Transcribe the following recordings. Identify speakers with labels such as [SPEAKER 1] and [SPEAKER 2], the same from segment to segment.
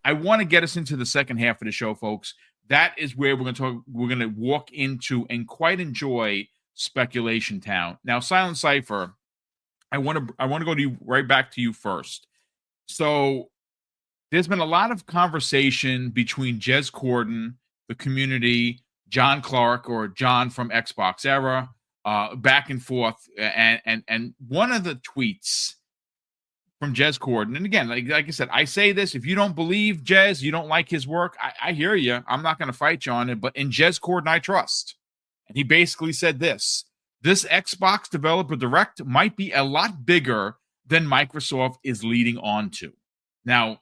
[SPEAKER 1] I want to get us into the second half of the show, folks. That is where we're going to talk. We're going to walk into and quite enjoy Speculation Town. Now, Silent Cypher, I want to go to you right back to you first. So there's been a lot of conversation between Jez Corden, the community, John Clark or John from Xbox Era, back and forth. And one of the tweets from Jez Corden, and again, like I said, I say this: if you don't believe Jez, you don't like his work, I hear you. I'm not going to fight you on it, but in Jez Corden, I trust. And he basically said this: this Xbox Developer Direct might be a lot bigger than Microsoft is leading on to. Now,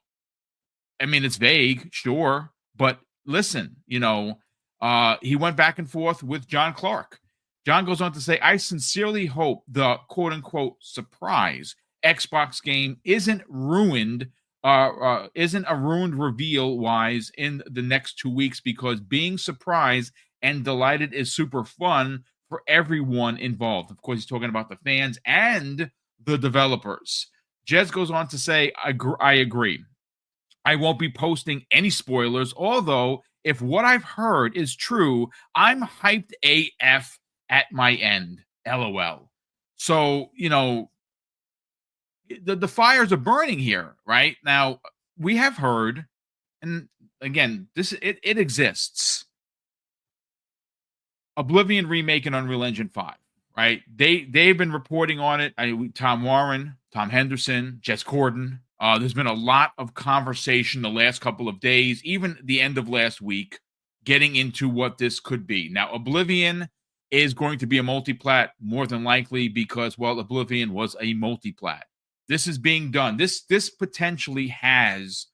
[SPEAKER 1] I mean, it's vague, sure, but listen, he went back and forth with John Clark. John goes on to say, I sincerely hope the quote-unquote surprise Xbox game isn't a ruined reveal-wise in the next 2 weeks, because being surprised and delighted is super fun for everyone involved. Of course, he's talking about the fans and the developers. Jez goes on to say, I agree. I won't be posting any spoilers, although if what I've heard is true, I'm hyped AF at my end. LOL. So, the fires are burning here, right? Now, we have heard, and again, it exists. Oblivion remake in Unreal Engine 5, right? They've been reporting on it. Tom Warren, Tom Henderson, Jez Corden. There's been a lot of conversation the last couple of days, even the end of last week, getting into what this could be. Now, Oblivion is going to be a multi-plat, more than likely, because, well, Oblivion was a multi-plat. This is being done. This potentially has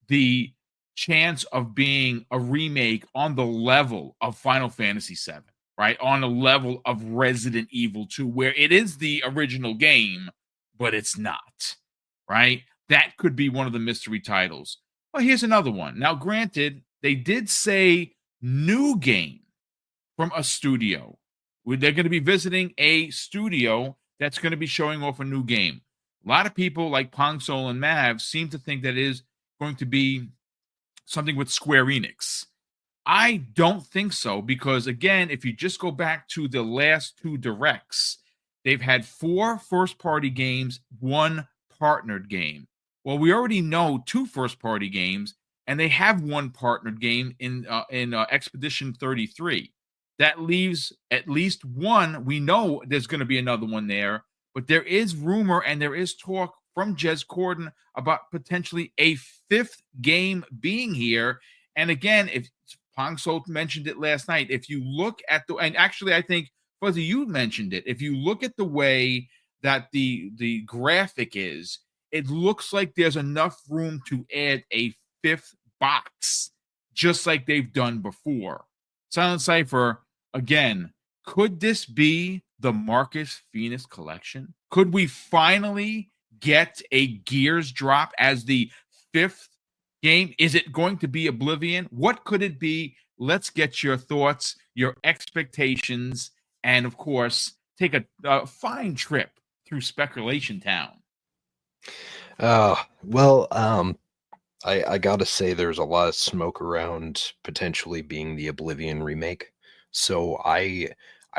[SPEAKER 1] the chance of being a remake on the level of Final Fantasy VII, right? On the level of Resident Evil 2, where it is the original game, but it's not, right? That could be one of the mystery titles. Well, here's another one. Now, granted, they did say new game from a studio. They're going to be visiting a studio that's going to be showing off a new game. A lot of people like Pong Soul and Mav seem to think that it is going to be something with Square Enix. I don't think so, because, again, if you just go back to the last two directs, they've had 4 first-party games, 1 partnered game. Well, we already know 2 first-party games, and they have 1 partnered game in Expedition 33. That leaves at least 1. We know there's going to be another one there, but there is rumor and there is talk from Jez Corden about potentially a 5th game being here. And again, if Pong Sol mentioned it last night, if you look at and actually I think, Fuzzy, you mentioned it, if you look at the way that the graphic is, it looks like there's enough room to add a 5th box, just like they've done before. Silent Cypher, again, could this be the Marcus Phoenix collection? Could we finally get a Gears drop as the 5th game? Is it going to be Oblivion? What could it be? Let's get your thoughts, your expectations, and of course, take a fine trip through Speculation Town.
[SPEAKER 2] I gotta say there's a lot of smoke around potentially being the Oblivion remake. So I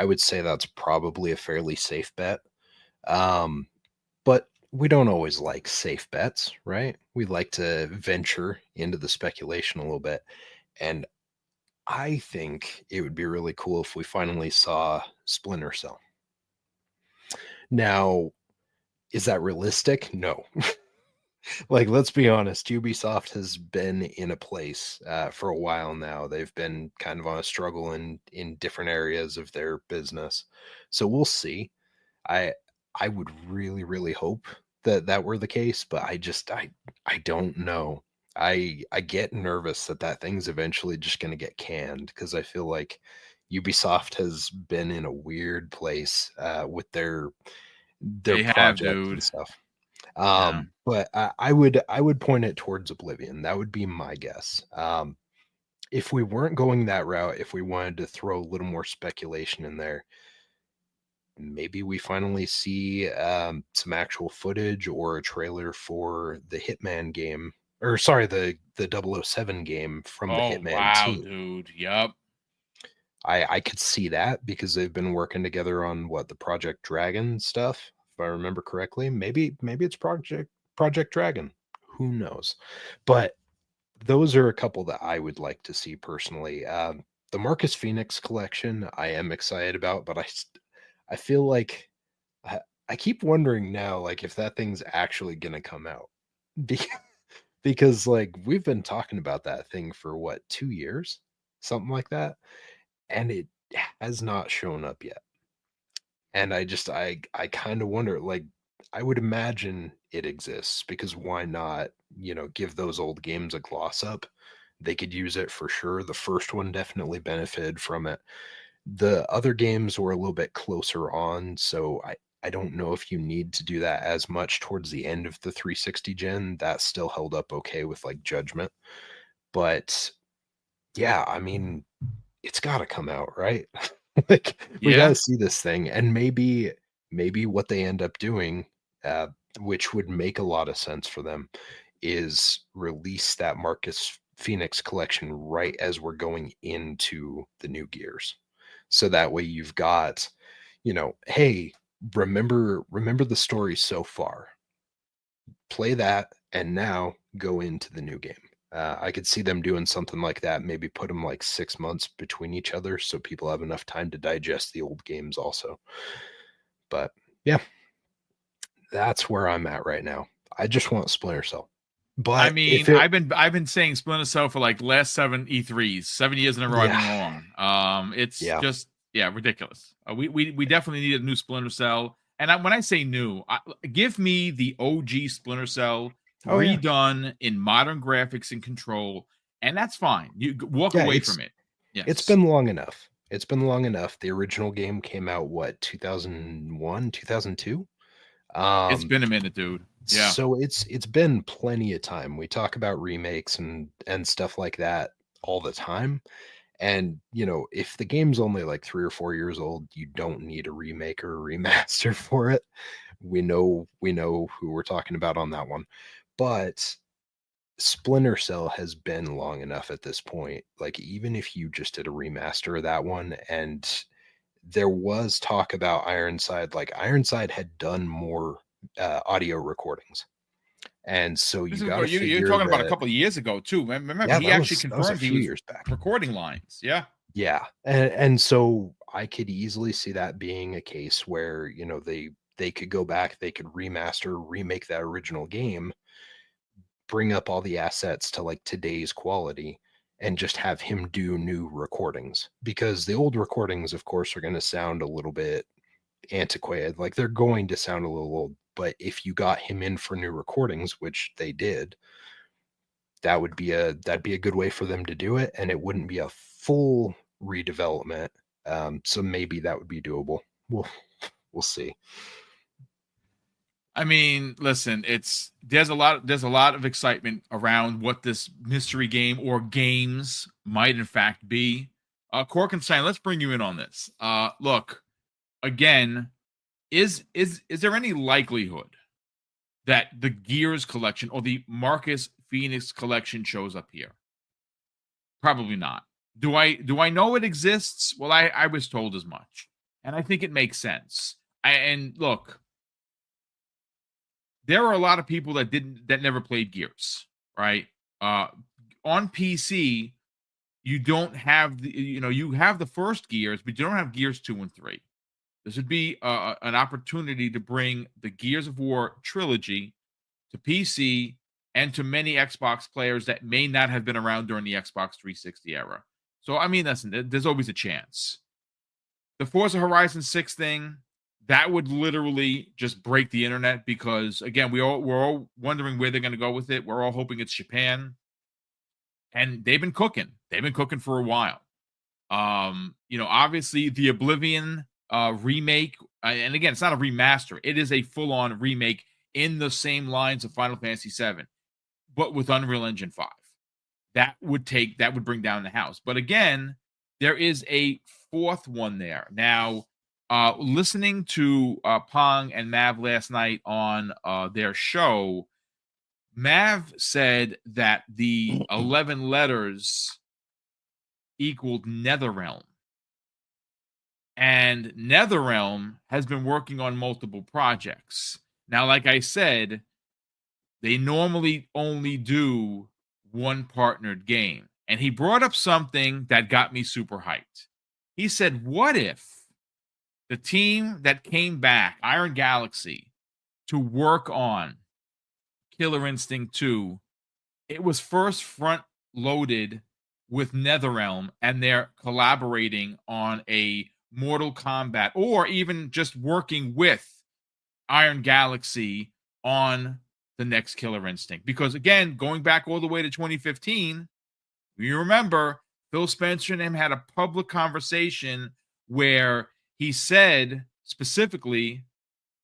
[SPEAKER 2] would say that's probably a fairly safe bet. But we don't always like safe bets, right? We like to venture into the speculation a little bit. And I think it would be really cool if we finally saw Splinter Cell. Now, is that realistic? No. Like, let's be honest, Ubisoft has been in a place for a while now. They've been kind of on a struggle in different areas of their business. So we'll see. I would really, really hope that were the case, but I don't know. I get nervous that thing's eventually just going to get canned, because I feel like Ubisoft has been in a weird place with their projects and stuff. But I would point it towards Oblivion. That would be my guess. If we weren't going that route, if we wanted to throw a little more speculation in there, maybe we finally see some actual footage or a trailer for the Hitman game or sorry, the 007 game from the
[SPEAKER 1] Oh
[SPEAKER 2] Hitman
[SPEAKER 1] wow,
[SPEAKER 2] team.
[SPEAKER 1] dude. Yep.
[SPEAKER 2] I could see that because they've been working together on what, the Project Dragon stuff, if I remember correctly. Maybe it's Project Dragon. Who knows? But those are a couple that I would like to see personally. The Marcus Phoenix collection, I am excited about, but I feel like I, I keep wondering now, like if that thing's actually gonna come out. Be- Because like we've been talking about that thing for what, 2 years, something like that, and it has not shown up yet. And I kind of wonder, like, I would imagine it exists because why not, give those old games a gloss up? They could use it for sure. The first one definitely benefited from it. The other games were a little bit closer on, so I don't know if you need to do that as much towards the end of the 360 gen. That still held up okay with like Judgment. But yeah, I mean, it's got to come out, right? Like we got to
[SPEAKER 1] Yeah.
[SPEAKER 2] see this thing, and maybe what they end up doing, uh, which would make a lot of sense for them, is release that Marcus Phoenix collection right as we're going into the new Gears, so that way you've got, hey, remember the story so far, play that, and now go into the new game. I could see them doing something like that. Maybe put them like 6 months between each other so people have enough time to digest the old games also. But yeah, that's where I'm at right now. I just want Splinter Cell.
[SPEAKER 1] I
[SPEAKER 2] But
[SPEAKER 1] mean,
[SPEAKER 2] if it,
[SPEAKER 1] I've been saying Splinter Cell for like the last 7 E3s, 7 years in a row. I've
[SPEAKER 2] yeah,
[SPEAKER 1] been wrong. It's
[SPEAKER 2] yeah,
[SPEAKER 1] just ridiculous. We definitely need a new Splinter Cell. And when I say new, give me the OG Splinter Cell
[SPEAKER 2] oh yeah,
[SPEAKER 1] redone in modern graphics and control, and that's fine. You walk
[SPEAKER 2] yeah.
[SPEAKER 1] away from it.
[SPEAKER 2] It's
[SPEAKER 1] Yes,
[SPEAKER 2] been long enough. It's been long enough. The original game came out what, 2001, 2002.
[SPEAKER 1] it's
[SPEAKER 2] Um,
[SPEAKER 1] been a minute, dude. Yeah.
[SPEAKER 2] So it's been plenty of time. We talk about remakes and stuff like that all the time. And if the game's only like 3 or 4 years old, you don't need a remake or a remaster for it. We know who we're talking about on that one. But Splinter Cell has been long enough at this point. Like even if you just did a remaster of that one, and there was talk about Ironside, like Ironside had done more audio recordings, and so
[SPEAKER 1] This
[SPEAKER 2] you
[SPEAKER 1] is
[SPEAKER 2] got to
[SPEAKER 1] you're
[SPEAKER 2] figure
[SPEAKER 1] talking about a
[SPEAKER 2] that,
[SPEAKER 1] couple of years ago too. Remember,
[SPEAKER 2] yeah,
[SPEAKER 1] he actually
[SPEAKER 2] that was a
[SPEAKER 1] confirmed he
[SPEAKER 2] few
[SPEAKER 1] was
[SPEAKER 2] years back.
[SPEAKER 1] recording lines. Yeah.
[SPEAKER 2] Yeah, and so I could easily see that being a case where they could go back, they could remaster, remake that original game, bring up all the assets to like today's quality, and just have him do new recordings, because the old recordings, of course, are going to sound a little bit antiquated. Like they're going to sound a little old. But if you got him in for new recordings, which they did, that'd be a good way for them to do it, and it wouldn't be a full redevelopment. So maybe that would be doable. We'll see.
[SPEAKER 1] I mean, listen, there's a lot of excitement around what this mystery game or games might in fact be. Corkenstein, let's bring you in on this. Look, again, is there any likelihood that the Gears collection or the Marcus Phoenix collection shows up here? Probably not. Do I know it exists? Well, I was told as much. And I think it makes sense. And look, there are a lot of people that never played Gears, right? Uh on PC, you don't have you have the first Gears, but you don't have Gears 2 and 3. This would be an opportunity to bring the Gears of War trilogy to PC and to many Xbox players that may not have been around during the Xbox 360 era. So I mean, listen, there's always a chance. The Forza Horizon 6 thing, that would literally just break the internet because again, we're all wondering where they're going to go with it. We're all hoping it's Japan, and they've been cooking. They've been cooking for a while. Obviously the Oblivion remake, and again, it's not a remaster. It is a full-on remake in the same lines of Final Fantasy 7, but with Unreal Engine 5. That would bring down the house. But again, there is a fourth one there. Now, listening to Pong and Mav last night on their show, Mav said that the 11 letters equaled Netherrealm. And Netherrealm has been working on multiple projects. Now, like I said, they normally only do one partnered game. And he brought up something that got me super hyped. He said, what if the team that came back, Iron Galaxy, to work on Killer Instinct 2, it was first front loaded with NetherRealm and they're collaborating on a Mortal Kombat or even just working with Iron Galaxy on the next Killer Instinct? Because again, going back all the way to 2015, you remember Phil Spencer and him had a public conversation where he said specifically,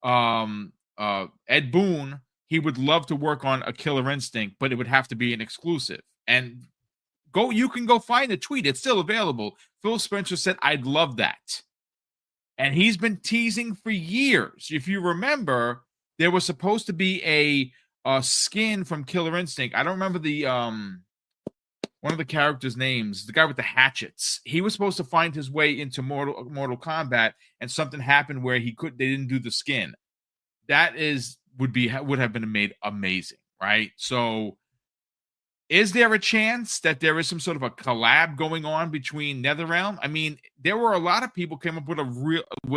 [SPEAKER 1] Ed Boon, he would love to work on a Killer Instinct, but it would have to be an exclusive. And you can go find the tweet. It's still available. Phil Spencer said, I'd love that. And he's been teasing for years. If you remember, there was supposed to be a skin from Killer Instinct. I don't remember the one of the characters' names, the guy with the hatchets. He was supposed to find his way into Mortal Kombat, and something happened where they didn't do the skin. That would have been made amazing, right? So is there a chance that there is some sort of a collab going on between NetherRealm? I mean, there were a lot of people came up with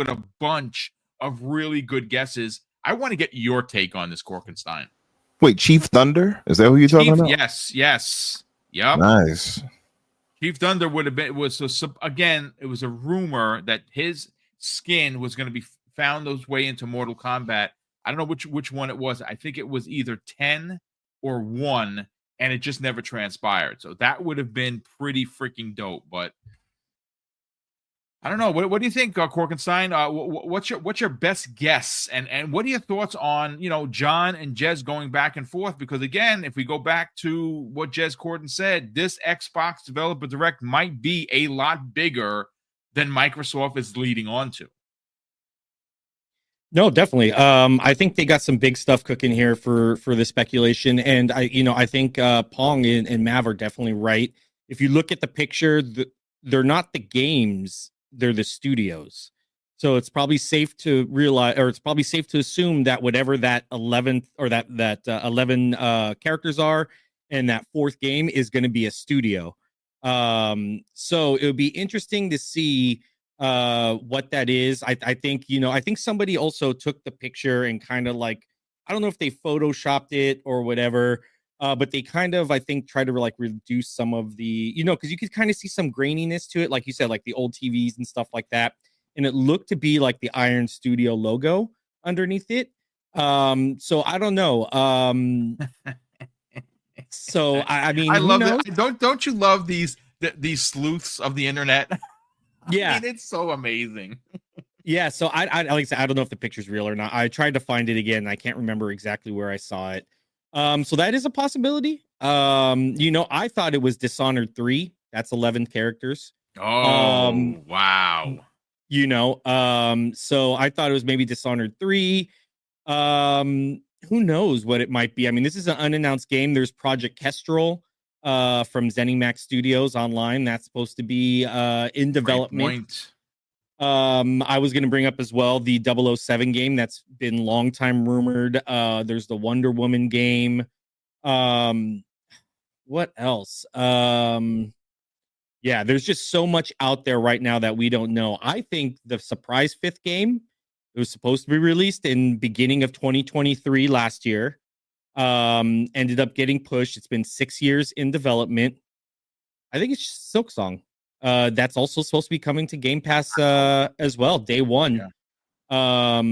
[SPEAKER 1] a bunch of really good guesses. I want to get your take on this, Korkenstein.
[SPEAKER 3] Wait, Chief Thunder? Is that who you're talking about?
[SPEAKER 1] Yes. Yep.
[SPEAKER 3] Nice.
[SPEAKER 1] Chief Thunder would have been, it was a rumor that his skin was going to be found those way into Mortal Kombat. I don't know which one it was. I think it was either 10 or 1, and it just never transpired. So that would have been pretty freaking dope. But I don't know. What do you think, Korkenstein? What's your best guess? And what are your thoughts on, John and Jez going back and forth? Because again, if we go back to what Jez Corden said, this Xbox Developer Direct might be a lot bigger than Microsoft is leading on to.
[SPEAKER 4] No, definitely. I think they got some big stuff cooking here for the speculation, and I think Pong and Mav are definitely right. If you look at the picture, they're not the games. They're the studios. So it's probably safe to realize, or it's probably safe to assume that whatever that 11th or that 11 characters are and that fourth game is going to be a studio. So it would be interesting to see what that is. I think, I think somebody also took the picture and kind of like, I don't know if they photoshopped it or whatever. But they kind of, I think, try to like reduce some of the, because you could kind of see some graininess to it, like you said, like the old TVs and stuff like that. And it looked to be like the Iron Studio logo underneath it. So I don't know. So I mean,
[SPEAKER 1] I love it. Don't you love these sleuths of the internet?
[SPEAKER 4] Yeah,
[SPEAKER 1] I mean, it's so amazing.
[SPEAKER 4] Yeah. So I like I said, I don't know if the picture's real or not. I tried to find it again. I can't remember exactly where I saw it. So that is a possibility. I thought it was Dishonored 3. That's 11 characters.
[SPEAKER 1] Oh, wow.
[SPEAKER 4] So I thought it was maybe Dishonored 3. Who knows what it might be? I mean, this is an unannounced game. There's Project Kestrel from ZeniMax Studios online. That's supposed to be in development. I was going to bring up as well the 007 game that's been long time rumored. There's the Wonder Woman game. What else? Yeah, there's just so much out there right now that we don't know. I think the surprise 5th game, it was supposed to be released in beginning of 2023 last year. Ended up getting pushed. It's been 6 years in development. I think it's Silksong. That's also supposed to be coming to Game Pass as well, day one. Yeah.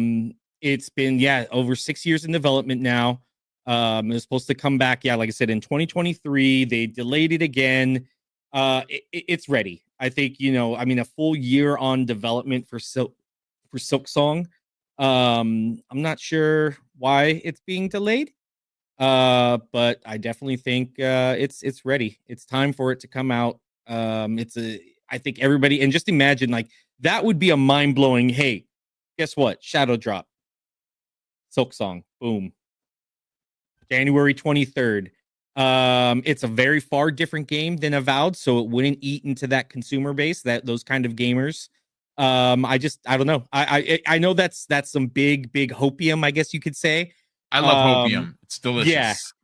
[SPEAKER 4] It's been over 6 years in development now. It's supposed to come back, like I said, in 2023. They delayed it again. It's ready. I think a full year on development for Silksong. I'm not sure why it's being delayed. But I definitely think it's ready. It's time for it to come out. I think everybody, and just imagine like that would be a mind-blowing, hey, guess what? Shadow drop. Silksong. Boom. January 23rd. It's a very far different game than Avowed, so it wouldn't eat into that consumer base, that those kind of gamers. I don't know. I know that's some big hopium, I guess you could say.
[SPEAKER 1] I love hopium. It's
[SPEAKER 4] Yeah.
[SPEAKER 1] delicious.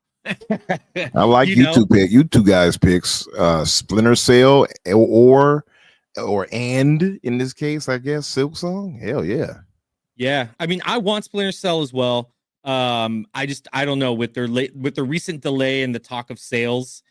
[SPEAKER 3] I like you two guys picks, Splinter Cell or and in this case, I guess Silk Song. Hell yeah.
[SPEAKER 4] Yeah. I mean, I want Splinter Cell as well. I don't know, with their recent delay and the talk of sales.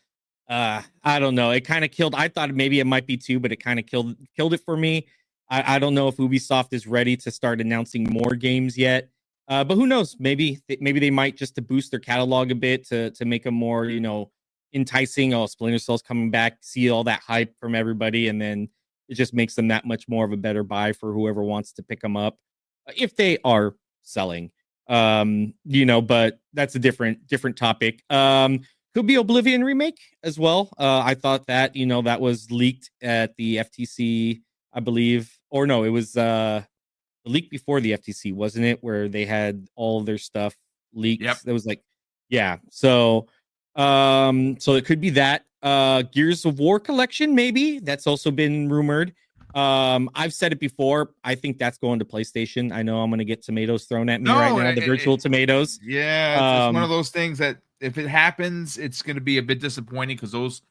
[SPEAKER 4] I don't know. It kind of killed. I thought maybe it might be too, but it kind of killed it for me. I don't know if Ubisoft is ready to start announcing more games yet. But who knows? Maybe they might, just to boost their catalog a bit, to make them more, enticing. Oh, Splinter Cell's coming back. See all that hype from everybody, and then it just makes them that much more of a better buy for whoever wants to pick them up, if they are selling. But that's a different topic. Could be Oblivion remake as well. I thought that, that was leaked at the FTC, I believe, or no, it was the leak before the FTC, wasn't it? Where they had all of their stuff leaked.
[SPEAKER 1] Yep.
[SPEAKER 4] That was like, yeah. So it could be that. Gears of War collection, maybe. That's also been rumored. I've said it before. I think that's going to PlayStation. I know I'm going to get tomatoes thrown at me right now. The virtual tomatoes.
[SPEAKER 1] Yeah, it's one of those things that if it happens, it's going to be a bit disappointing, because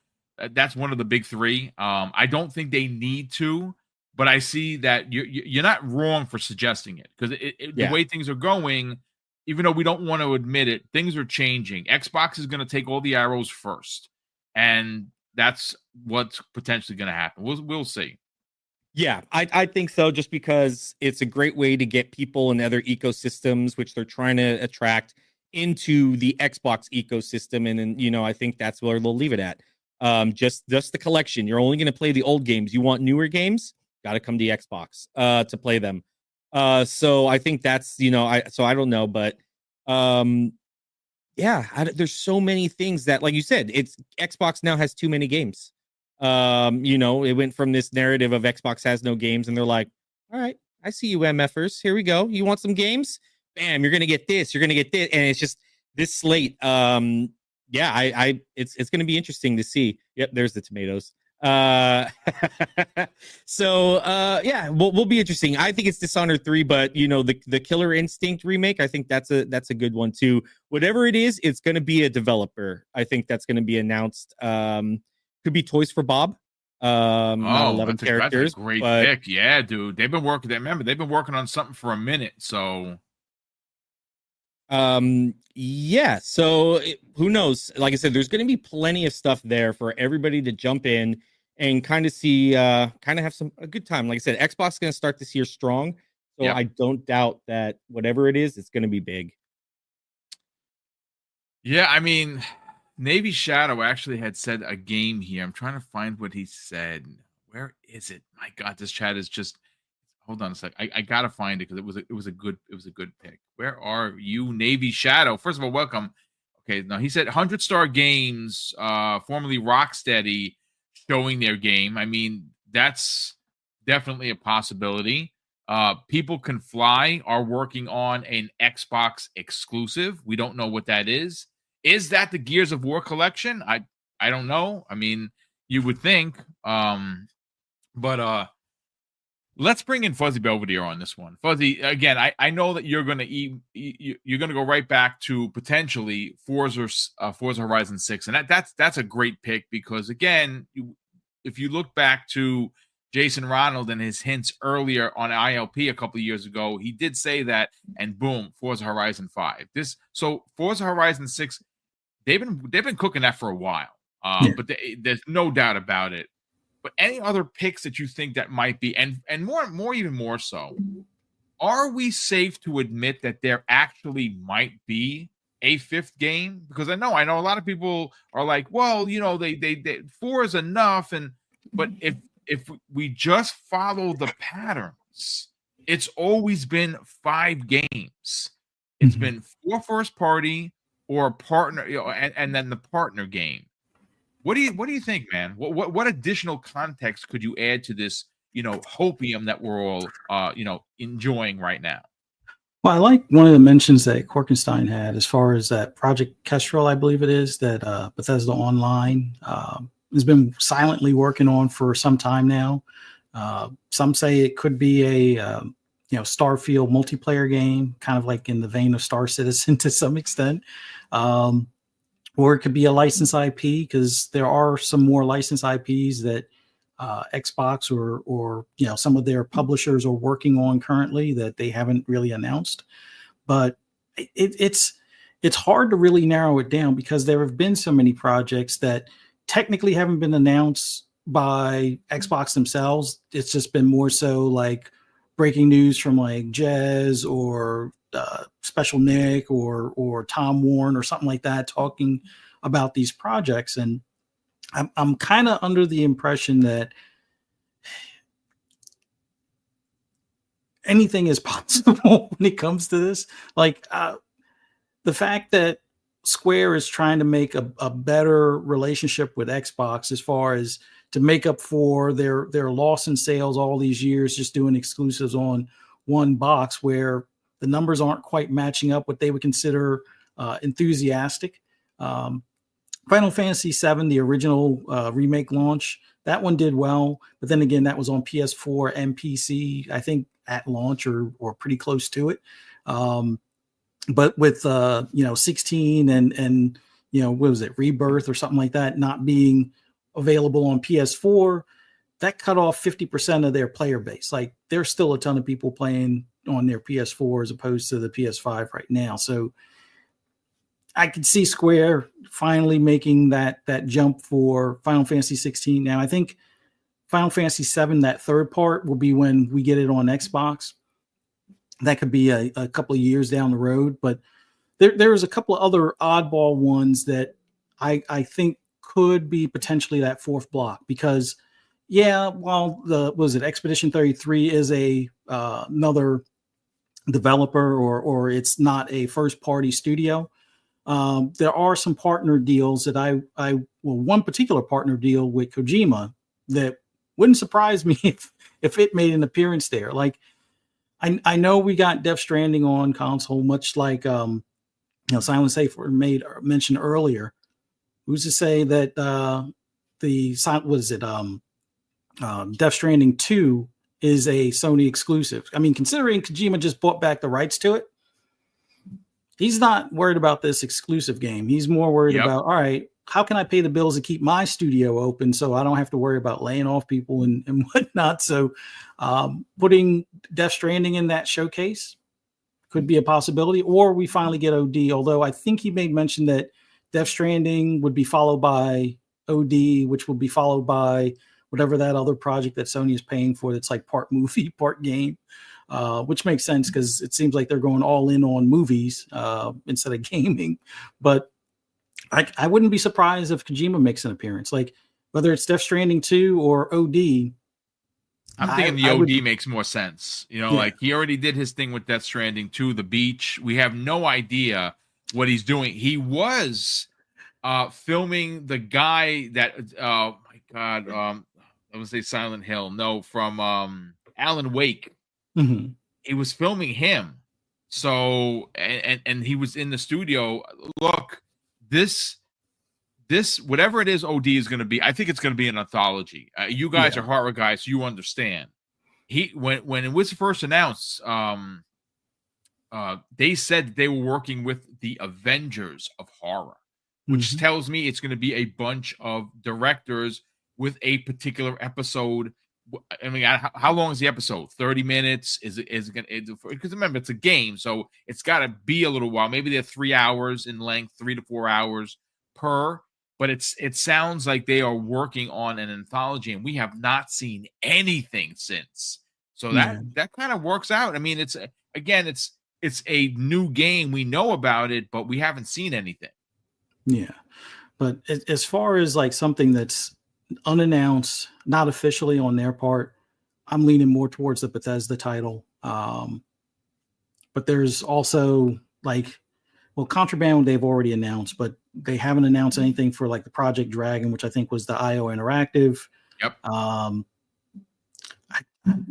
[SPEAKER 1] that's one of the big three. I don't think they need to, but I see that you're not wrong for suggesting it, because the way things are going, even though we don't want to admit it, things are changing. Xbox is going to take all the arrows first, and that's what's potentially going to happen. We'll see.
[SPEAKER 4] Yeah, I think so, just because it's a great way to get people in other ecosystems, which they're trying to attract, into the Xbox ecosystem. And then, I think that's where they'll leave it at. Just the collection. You're only going to play the old games. You want newer games? Got to come to Xbox to play them. So I think that's, I don't know, but there's so many things that, like you said, it's Xbox now has too many games. It went from this narrative of Xbox has no games, and they're like, all right, I see you MFers. Here we go. You want some games? Bam, you're gonna get this, you're gonna get this. And it's just this slate. It's gonna be interesting to see. Yep, there's the tomatoes. We'll be interesting. I think it's Dishonored 3, but the Killer Instinct remake, I think that's a good one too. Whatever it is, it's gonna be a developer. I think that's gonna be announced. Could be Toys for Bob. Not 11 characters.
[SPEAKER 1] That's a great pick. Yeah, dude. They've been working. Remember, they've been working on something for a minute. So,
[SPEAKER 4] who knows? Like I said, there's going to be plenty of stuff there for everybody to jump in and kind of see, kind of have a good time. Like I said, Xbox is going to start this year strong. So I don't doubt that whatever it is, it's going to be big.
[SPEAKER 1] Yeah, I mean, Navy Shadow actually had said a game here. I'm trying to find what he said. Where is it? My God, this chat is just. Hold on a sec. I gotta find it, because it was a good pick. Where are you, Navy Shadow? First of all, welcome. Okay, now he said 100-Star Games, formerly Rocksteady, showing their game. I mean, that's definitely a possibility. People Can Fly are working on an Xbox exclusive. We don't know what that is. Is that the Gears of War collection? I don't know. I mean, you would think. But let's bring in Fuzzy Belvedere on this one. Fuzzy, again, I know that you're gonna you're gonna go right back to potentially Forza Horizon 6, and that's a great pick, because again, if you look back to Jason Ronald and his hints earlier on ILP a couple of years ago, he did say that, and boom, Forza Horizon 5. So Forza Horizon 6. They've been cooking that for a while, but there's no doubt about it. But any other picks that you think that might be, and even more so, are we safe to admit that there actually might be a fifth game? Because I know a lot of people are like, well, they 4 is enough, but if we just follow the patterns, it's always been 5 games. It's been 4 first party, or a partner, and then the partner game. What do you think, man? What additional context could you add to this, hopium that we're all enjoying right now?
[SPEAKER 5] Well, I like one of the mentions that Korkenstein had as far as that Project Kestrel, I believe it is, that Bethesda Online has been silently working on for some time now. Some say it could be a Starfield multiplayer game, kind of like in the vein of Star Citizen to some extent. Or it could be a licensed IP, because there are some more licensed IPs that Xbox or some of their publishers are working on currently that they haven't really announced. But it's hard to really narrow it down, because there have been so many projects that technically haven't been announced by Xbox themselves. It's just been more so like breaking news from like Jez or Special Nick or Tom Warren or something like that, talking about these projects. And I'm kind of under the impression that anything is possible when it comes to this. Like the fact that Square is trying to make a better relationship with Xbox as far as to make up for their loss in sales all these years, just doing exclusives on one box, where the numbers aren't quite matching up what they would consider enthusiastic. Final Fantasy VII, the original remake launch, that one did well, but then again, that was on PS4 and PC, I think, at launch or pretty close to it. But with 16 and what was it, Rebirth or something like that, not being available on PS4, that cut off 50% of their player base. Like, there's still a ton of people playing on their PS4 as opposed to the PS5 right now. So I could see Square finally making that jump for Final Fantasy 16. Now, I think Final Fantasy 7, that third part, will be when we get it on Xbox. That could be a couple of years down the road, but there's a couple of other oddball ones that I think could be potentially that fourth block, because while Expedition 33 is another developer or it's not a first party studio, there are some partner deals that one particular partner deal with Kojima that wouldn't surprise me if it made an appearance there. Like, I know we got Death Stranding on console, much like Silent Safer mentioned earlier. Who's to say that Death Stranding 2 is a Sony exclusive? I mean, considering Kojima just bought back the rights to it, he's not worried about this exclusive game. He's more worried about, all right, how can I pay the bills to keep my studio open so I don't have to worry about laying off people and whatnot? So putting Death Stranding in that showcase could be a possibility, or we finally get OD, although I think he made mention that Death Stranding would be followed by OD, which will be followed by whatever that other project that Sony is paying for that's like part movie, part game. Which makes sense, because it seems like they're going all in on movies instead of gaming. But I wouldn't be surprised if Kojima makes an appearance, like whether it's Death Stranding 2 or OD.
[SPEAKER 1] I'm thinking the OD makes more sense. Like, he already did his thing with Death Stranding 2, the beach. We have no idea what he's doing. He was filming the guy that, oh my God, I would say Silent Hill. No, from Alan Wake.
[SPEAKER 5] Mm-hmm.
[SPEAKER 1] He was filming him. So, and he was in the studio. Look, this whatever it is OD is going to be, I think it's going to be an anthology. You guys are horror guys, so you understand. When it was first announced, they said they were working with the Avengers of horror, which tells me it's going to be a bunch of directors with a particular episode. I mean, how long is the episode? 30 minutes? Is it going to? Because remember, it's a game, so it's got to be a little while. Maybe they're 3 hours in length, 3 to 4 hours per. But it sounds like they are working on an anthology, and we have not seen anything since. So that kind of works out. I mean, it's a new game. We know about it, but we haven't seen anything. Yeah,
[SPEAKER 5] but as far as like something that's unannounced, not officially on their part, I'm leaning more towards the Bethesda title. But there's also Contraband they've already announced, but they haven't announced anything for like the Project Dragon, which I think was the IO Interactive.
[SPEAKER 1] Yep.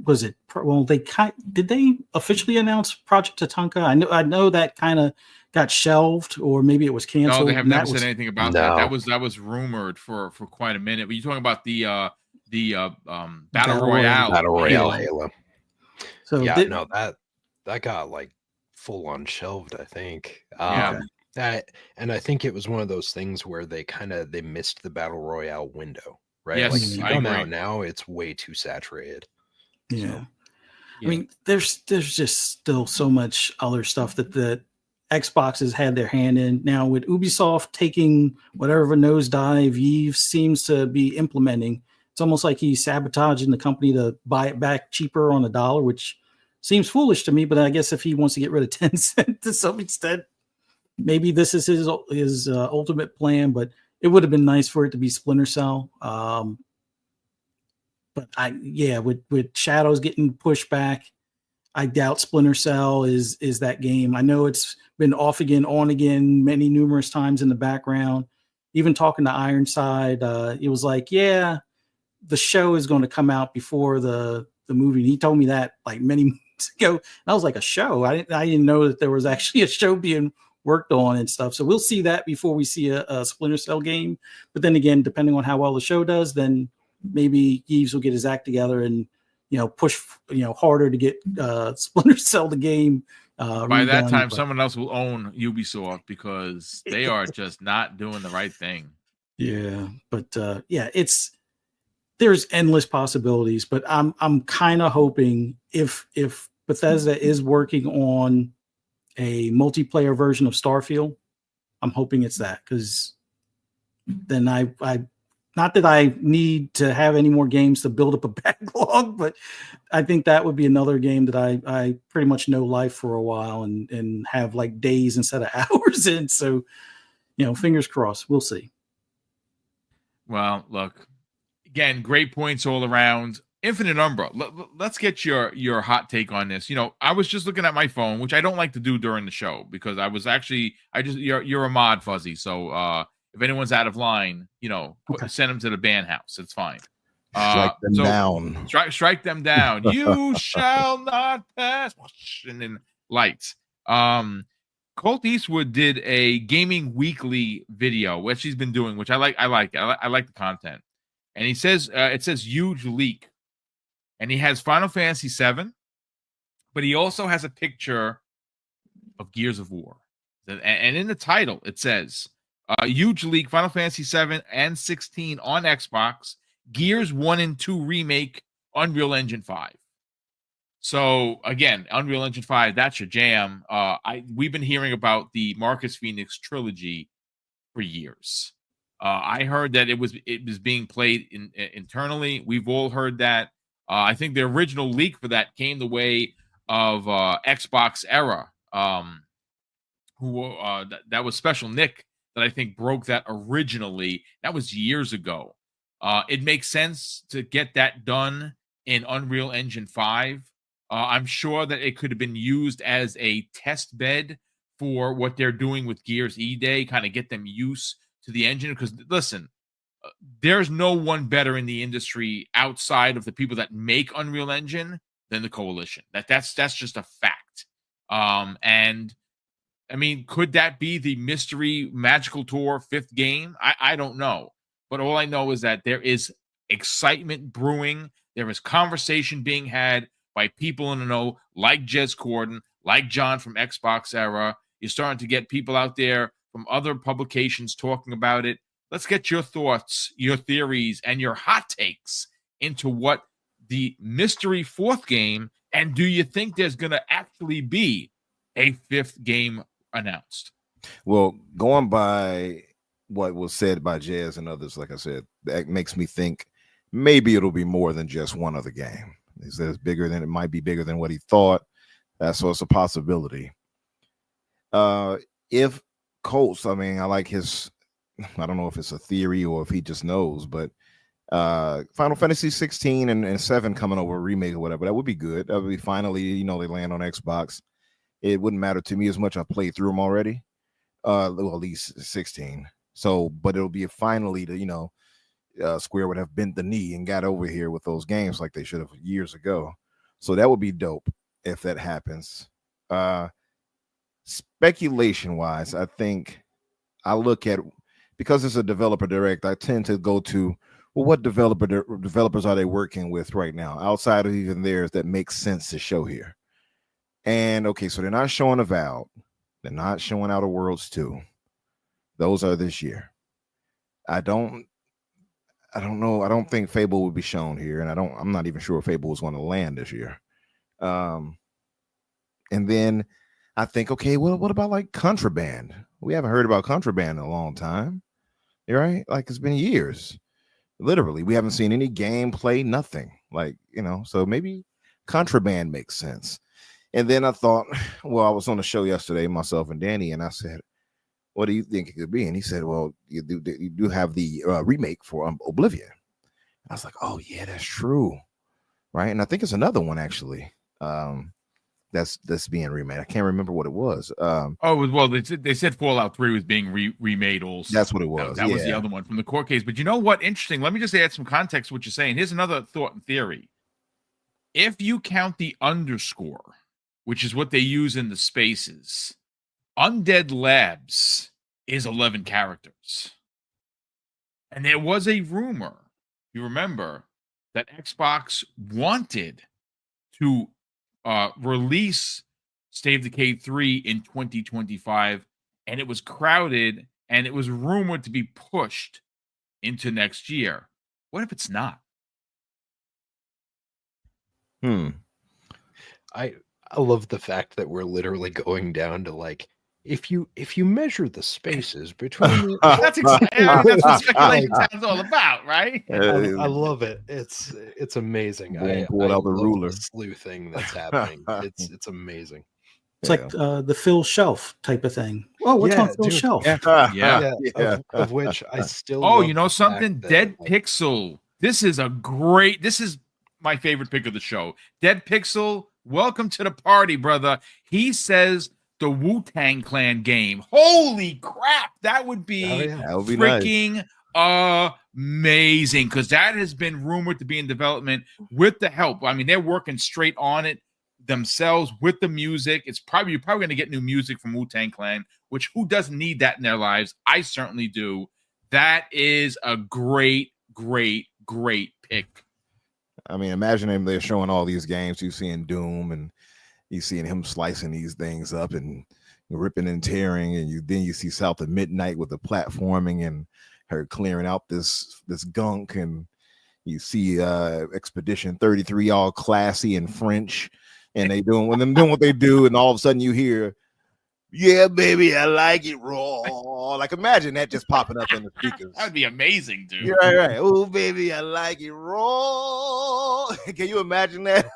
[SPEAKER 5] was it? Well, did they officially announce Project Tatanka? I know that kind of got shelved, or maybe it was canceled.
[SPEAKER 1] No, they have never said anything about that.
[SPEAKER 2] No.
[SPEAKER 1] That was rumored for quite a minute. But you're talking about the Battle Royale.
[SPEAKER 2] Battle Royale
[SPEAKER 1] Halo.
[SPEAKER 2] Halo.
[SPEAKER 5] So
[SPEAKER 2] yeah, no, that got like full on shelved, I think. And I think it was one of those things where they missed the Battle Royale window, right?
[SPEAKER 1] Yes,
[SPEAKER 2] like if you
[SPEAKER 1] I
[SPEAKER 2] come
[SPEAKER 1] agree.
[SPEAKER 2] out now, it's way too saturated.
[SPEAKER 5] Yeah.
[SPEAKER 2] So,
[SPEAKER 5] I mean, there's just still so much other stuff that Xbox has had their hand in. Now with Ubisoft taking whatever nosedive Yves seems to be implementing, it's almost like he's sabotaging the company to buy it back cheaper on $1, which seems foolish to me. But I guess if he wants to get rid of Tencent to some extent, maybe this is his ultimate plan. But it would have been nice for it to be Splinter Cell. But with Shadows getting pushed back, I doubt Splinter Cell is that game. I know it's been off again, on again, numerous times in the background. Even talking to Ironside, it was like, yeah, the show is going to come out before the movie. And he told me that like many months ago. And I was like, a show? I didn't know that there was actually a show being worked on and stuff. So we'll see that before we see a Splinter Cell game. But then again, depending on how well the show does, then maybe Yves will get his act together and push harder to get Splinter Cell the game.
[SPEAKER 1] By that time, someone else will own Ubisoft because they are just not doing the right thing.
[SPEAKER 5] Yeah, but there's endless possibilities. But I'm kind of hoping if Bethesda is working on a multiplayer version of Starfield, I'm hoping it's that, because then I not that I need to have any more games to build up a backlog, but I think that would be another game that I pretty much know life for a while and have like days instead of hours in. So, fingers crossed. We'll see.
[SPEAKER 1] Well, look, again, great points all around. Infinite Umbra. Let's get your hot take on this. I was just looking at my phone, which I don't like to do during the show because you're a mod, Fuzzy. So if anyone's out of line, send them to the ban house. It's fine.
[SPEAKER 3] Strike them down.
[SPEAKER 1] Strike them down. You shall not pass. And then lights. Colt Eastwood did a Gaming Weekly video, which he's been doing, which I like. I like the content. And he says it says huge leak. And he has Final Fantasy VII, but he also has a picture of Gears of War. And in the title, it says, huge leak, Final Fantasy VII and 16 on Xbox, Gears 1 and 2 remake, Unreal Engine 5. So, again, Unreal Engine 5, that's your jam. We've been hearing about the Marcus Phoenix trilogy for years. I heard that it was being played internally. We've all heard that. I think the original leak for that came the way of Xbox Era, that was Special Nick that I think broke that originally. That was years ago. It makes sense to get that done in Unreal Engine 5. I'm sure that it could have been used as a test bed for what they're doing with Gears E-Day, kind of get them used to the engine. Because, listen, there's no one better in the industry outside of the people that make Unreal Engine than the Coalition. That's just a fact. And I mean, could that be the Mystery Magical Tour 5th game? I don't know. But all I know is that there is excitement brewing. There is conversation being had by people in the know, like Jez Corden, like John from Xbox Era. You're starting to get people out there from other publications talking about it. Let's get your thoughts, your theories, and your hot takes into what the mystery 4th game, and do you think there's going to actually be a 5th game announced?
[SPEAKER 3] Well, going by what was said by Jazz and others, like I said, that makes me think maybe it'll be more than just one other game. He says bigger than it might be bigger than what he thought. So it's a possibility. If Colts, I mean, I like his, I don't know if it's a theory or if he just knows, but Final Fantasy 16 and 7 coming over a remake or whatever, that would be good. That would be finally, they land on Xbox. It wouldn't matter to me as much. I played through them already. Well, at least 16. So, but it'll be finally to, Square would have bent the knee and got over here with those games like they should have years ago. So that would be dope if that happens. Speculation wise, I think I look at, because it's a developer direct, I tend to go to, well, what developers are they working with right now outside of even theirs that makes sense to show here? And okay, so they're not showing Avowed, they're not showing Outer Worlds 2. Those are this year. I don't know. I don't think Fable would be shown here, and I'm not even sure if Fable was going to land this year. And then I think, okay, well, what about like Contraband? We haven't heard about Contraband in a long time, right? Like it's been years. Literally, we haven't seen any gameplay, nothing. Like, so maybe Contraband makes sense. And then I thought, well, I was on the show yesterday, myself and Danny, and I said, what do you think it could be? And he said, well, you do have the remake for Oblivion. I was like, oh yeah, that's true, right? And I think it's another one actually that's being remade. I can't remember what it was.
[SPEAKER 1] Well, they said Fallout 3 was being remade also.
[SPEAKER 3] That's what it was.
[SPEAKER 1] That was the other one from the court case. But you know what? Interesting. Let me just add some context to what you're saying. Here's another thought and theory. If you count the underscore, which is what they use in the spaces, Undead Labs is 11 characters. And there was a rumor, you remember, that Xbox wanted to release State of Decay 3 in 2025, and it was crowded, and it was rumored to be pushed into next year. What if it's not?
[SPEAKER 2] I love the fact that we're literally going down to like, if you measure the spaces between
[SPEAKER 1] that's what speculation sounds all about, right?
[SPEAKER 2] I love it. It's amazing. I
[SPEAKER 3] pull out the
[SPEAKER 2] love
[SPEAKER 3] ruler.
[SPEAKER 2] the sleuthing that's happening. It's amazing.
[SPEAKER 5] It's like the Phil Shelf type of thing. Oh, what's on Phil's shelf?
[SPEAKER 1] Yeah.
[SPEAKER 2] Of which I still.
[SPEAKER 1] Oh, you know something? Dead Pixel. This is my favorite pick of the show. Dead Pixel, welcome to the party, brother. He says the Wu-Tang Clan game. Holy crap! That would be,
[SPEAKER 3] that would be
[SPEAKER 1] freaking amazing, because that has been rumored to be in development with the help. I mean, they're working straight on it themselves with the music. You're probably going to get new music from Wu-Tang Clan, which who doesn't need that in their lives? I certainly do. That is a great pick.
[SPEAKER 3] I mean, imagine him, they're showing all these games. You seeing Doom, and you seeing him slicing these things up and ripping and tearing, and then you see South of Midnight with the platforming and her clearing out this gunk, and you see Expedition 33 all classy and French, and they doing what they do, and all of a sudden you hear, "Yeah, baby, I like it raw." Like, imagine that just popping up in the speakers.
[SPEAKER 1] That would be amazing, dude.
[SPEAKER 3] Yeah, right. Oh, baby, I like it raw. Can you imagine that?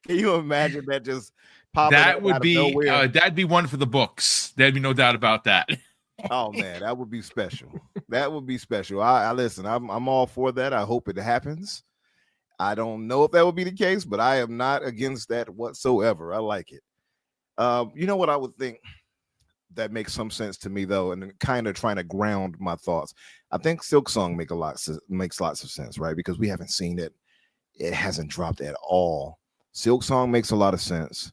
[SPEAKER 3] Can you imagine that just popping up?
[SPEAKER 1] That would be that'd be one for the books. There'd be no doubt about that.
[SPEAKER 3] Oh man, that would be special. That would be special. I listen. I'm all for that. I hope it happens. I don't know if that would be the case, but I am not against that whatsoever. I like it. You know what I would think that makes some sense to me though, and kind of trying to ground my thoughts. I think Silksong makes lots of sense, right? Because we haven't seen it. It hasn't dropped at all. Silksong makes a lot of sense.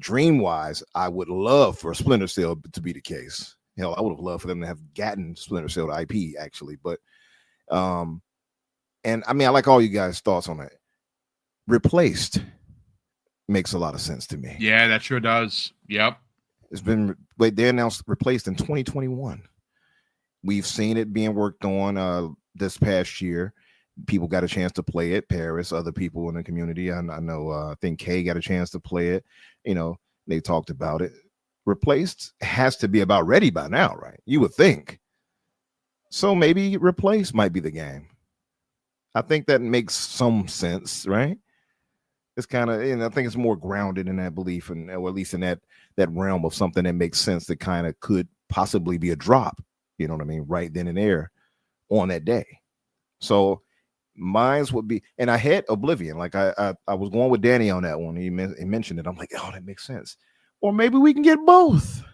[SPEAKER 3] Dream-wise, I would love for Splinter Cell to be the case. Hell, I would have loved for them to have gotten Splinter Cell to IP actually, but and I mean, I like all you guys' thoughts on that. Replaced makes a lot of sense to me.
[SPEAKER 1] Yeah, that sure does. Yep.
[SPEAKER 3] They're now replaced in 2021. We've seen it being worked on this past year. People got a chance to play it. Paris, other people in the community. I know, I think Kay got a chance to play it. They talked about it. Replaced has to be about ready by now, right? You would think. So maybe Replaced might be the game. I think that makes some sense, right? It's kind of, I think it's more grounded in that belief, or at least in that realm of something that makes sense, that kind of could possibly be a drop. You know what I mean? Right then and there on that day. So mine's would be, and I had Oblivion. Like I was going with Danny on that one. He mentioned it. I'm like, oh, that makes sense. Or maybe we can get both.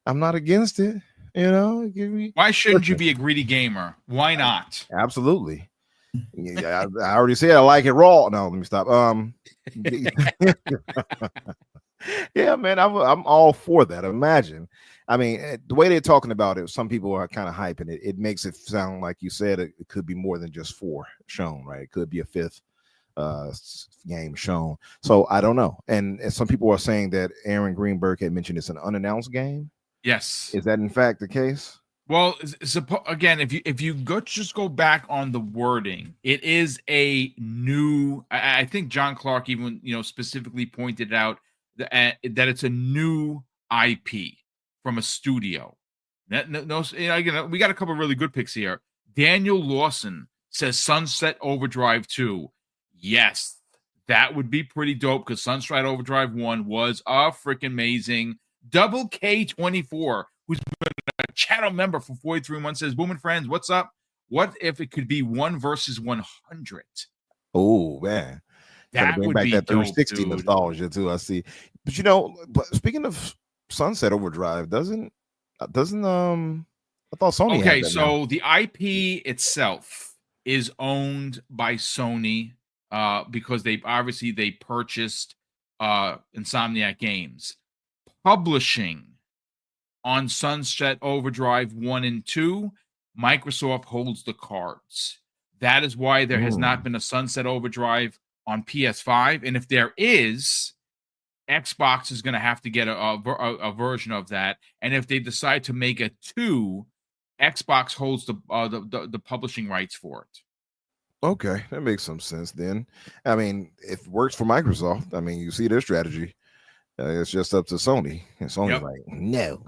[SPEAKER 3] I'm not against it. You know, give me.
[SPEAKER 1] Why shouldn't you be a greedy gamer? Why not?
[SPEAKER 3] Absolutely. Yeah, I already said I like it raw. No, let me stop. Yeah, man, I'm all for that. Imagine, I mean, the way they're talking about it, some people are kind of hyping it. It makes it sound like you said it could be more than just 4 shown, right? It could be a 5th game shown. So I don't know. And some people are saying that Aaron Greenberg had mentioned it's an unannounced game.
[SPEAKER 1] Yes.
[SPEAKER 3] Is that in fact the case?
[SPEAKER 1] Well, again, if you just go back on the wording, it is a new. I think John Clark even specifically pointed out that it's a new IP from a studio. Again, we got a couple of really good picks here. Daniel Lawson says Sunset Overdrive 2. Yes, that would be pretty dope because Sunset Overdrive 1 was freaking amazing. Double K24, who's been a channel member for 43 months, says, Boom and friends, what's up? What if it could be 1 versus 100?
[SPEAKER 3] Oh, man.
[SPEAKER 1] That
[SPEAKER 3] bring
[SPEAKER 1] would
[SPEAKER 3] back
[SPEAKER 1] be
[SPEAKER 3] that
[SPEAKER 1] dope,
[SPEAKER 3] 360
[SPEAKER 1] dude.
[SPEAKER 3] nostalgia too. I see. But but speaking of Sunset Overdrive, doesn't I thought Sony had
[SPEAKER 1] Okay,
[SPEAKER 3] that
[SPEAKER 1] so
[SPEAKER 3] now.
[SPEAKER 1] the IP itself is owned by Sony because they purchased Insomniac Games. Publishing on Sunset Overdrive 1 and 2, Microsoft holds the cards. That is why there has not been a Sunset Overdrive on PS5. And if there is, Xbox is going to have to get a version of that. And if they decide to make a 2, Xbox holds the publishing rights for it.
[SPEAKER 3] Okay, that makes some sense then. I mean, if it works for Microsoft, I mean, you see their strategy. It's just up to Sony. And Sony's like, no.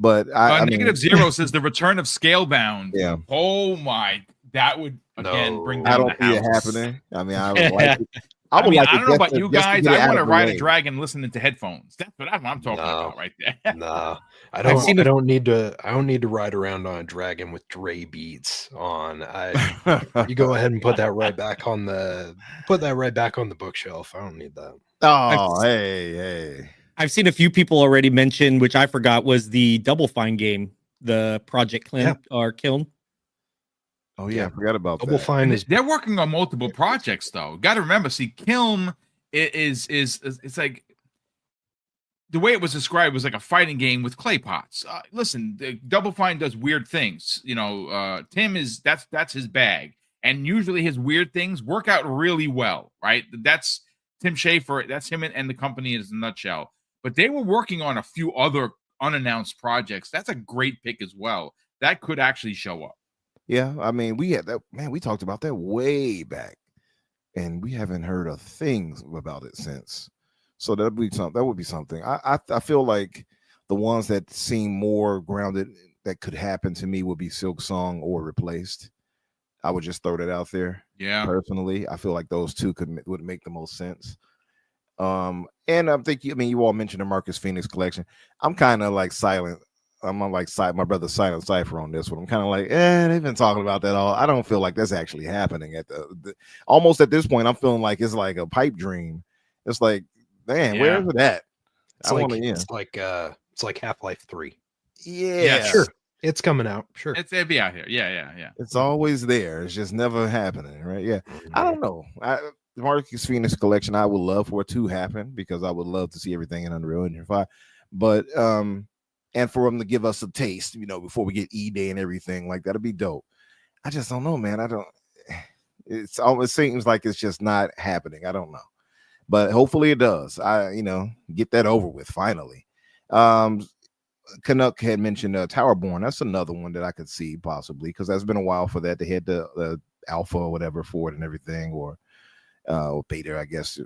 [SPEAKER 3] But I mean,
[SPEAKER 1] Negative Zero says the return of Scalebound.
[SPEAKER 3] Yeah.
[SPEAKER 1] Oh my, that would again bring down
[SPEAKER 3] I don't
[SPEAKER 1] the
[SPEAKER 3] see
[SPEAKER 1] house.
[SPEAKER 3] it happening. I mean, I would like it.
[SPEAKER 1] I don't know about you guys. I want to ride a dragon listening to headphones. That's what I'm talking about right there.
[SPEAKER 2] Nah, I don't need to ride around on a dragon with Dre beats on. You go ahead and put that right back on the bookshelf. I don't need that.
[SPEAKER 3] Oh, hey.
[SPEAKER 4] I've seen a few people already mention, which I forgot was the Double Fine game, the Project Kiln.
[SPEAKER 3] Oh yeah, I forgot about
[SPEAKER 2] Double
[SPEAKER 3] that.
[SPEAKER 2] Fine
[SPEAKER 1] They're working on multiple projects though. Got to remember, see, Kiln is it's like the way it was described was like a fighting game with clay pots. Listen, Double Fine does weird things. Tim that's his bag, and usually his weird things work out really well. Right? That's Tim Schafer. That's him and the company in a nutshell. But they were working on a few other unannounced projects. That's a great pick as well. That could actually show up.
[SPEAKER 3] Yeah, I mean, we had that, man. We talked about that way back, and we haven't heard a thing about it since. So that would be something. I feel like the ones that seem more grounded that could happen to me would be Silk Song or Replaced. I would just throw that out there.
[SPEAKER 1] Yeah,
[SPEAKER 3] personally, I feel like those two would make the most sense. And I'm thinking, you all mentioned the Marcus Phoenix collection. I'm kind of like silent. I'm on like my brother Silent Cypher on this one. I'm kind of like, they've been talking about that all. I don't feel like that's actually happening at almost at this point. I'm feeling like it's like a pipe dream. It's like, man, where is it at?
[SPEAKER 2] It's like Half-Life 3.
[SPEAKER 3] Yeah,
[SPEAKER 2] sure. It's coming out. Sure.
[SPEAKER 1] It'll be out here. Yeah.
[SPEAKER 3] It's always there. It's just never happening, right? Yeah. I don't know. The Marcus Phoenix collection, I would love for it to happen because I would love to see everything in Unreal Engine 5. But and for them to give us a taste, before we get E-Day and everything, like that'd be dope. I just don't know, man. It seems like it's just not happening. I don't know. But hopefully it does. Get that over with finally. Canuck had mentioned Towerborn. That's another one that I could see possibly because that's been a while for that. They had the alpha or whatever for it and everything, or beta, I guess.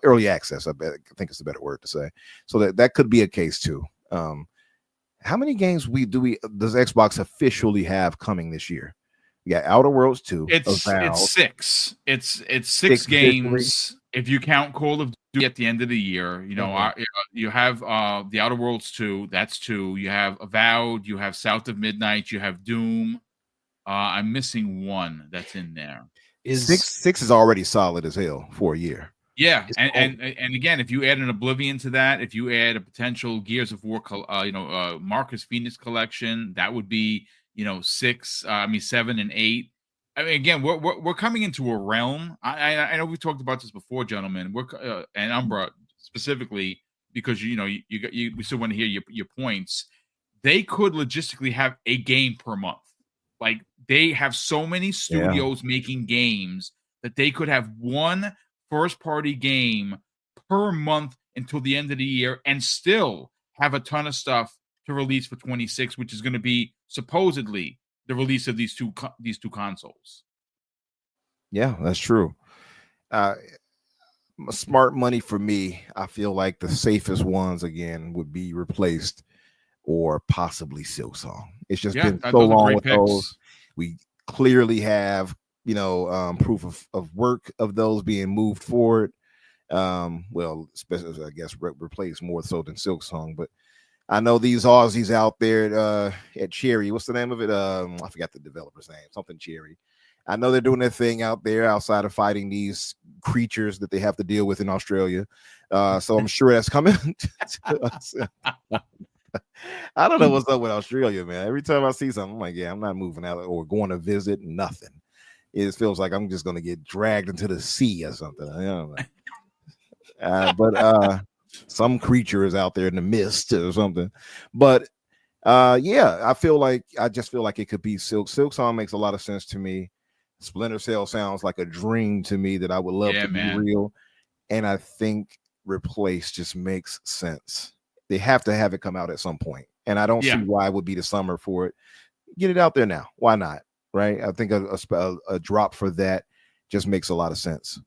[SPEAKER 3] Early access. I think it's a better word to say. So that could be a case too. How many games does Xbox officially have coming this year? We got Outer Worlds 2.
[SPEAKER 1] It's 6. It's 6 games if you count Call of Duty at the end of the year. You have the Outer Worlds 2. That's 2. You have Avowed. You have South of Midnight. You have Doom. I'm missing one that's in there.
[SPEAKER 3] Six is already solid as hell for a year.
[SPEAKER 1] Yeah,
[SPEAKER 2] It's
[SPEAKER 1] and again, if you add an Oblivion to that, if you add a potential Gears of War, Marcus Phoenix collection, that would be 7 and 8. I mean, again, we're coming into a realm. I know we've talked about this before, gentlemen. And Umbra specifically, because we still want to hear your points. They could logistically have a game per month. Like, they have so many studios making games that they could have one first party game per month until the end of the year and still have a ton of stuff to release for 26, which is going to be supposedly the release of these two consoles.
[SPEAKER 3] Yeah, that's true. Smart money for me, I feel like the safest ones again would be Replaced or possibly Silksong. It's just been so long with those. We clearly have proof of work of those being moved forward. Well, especially I guess Replaced more so than Silksong, but I know these Aussies out there at Cherry. What's the name of it? I forgot the developer's name. Something Cherry. I know they're doing their thing out there outside of fighting these creatures that they have to deal with in Australia. So I'm sure that's coming. I don't know what's up with Australia, man. Every time I see something, I'm like, yeah, I'm not moving out or going to visit. Nothing. It feels like I'm just going to get dragged into the sea or something. I don't know. But some creature is out there in the mist or something. But I just feel like it could be Silksong makes a lot of sense to me. Splinter Cell sounds like a dream to me that I would love to be real. And I think Replace just makes sense. They have to have it come out at some point. And I don't see why it would be the summer for it. Get it out there now. Why not? Right? I think a drop for that just makes a lot of sense.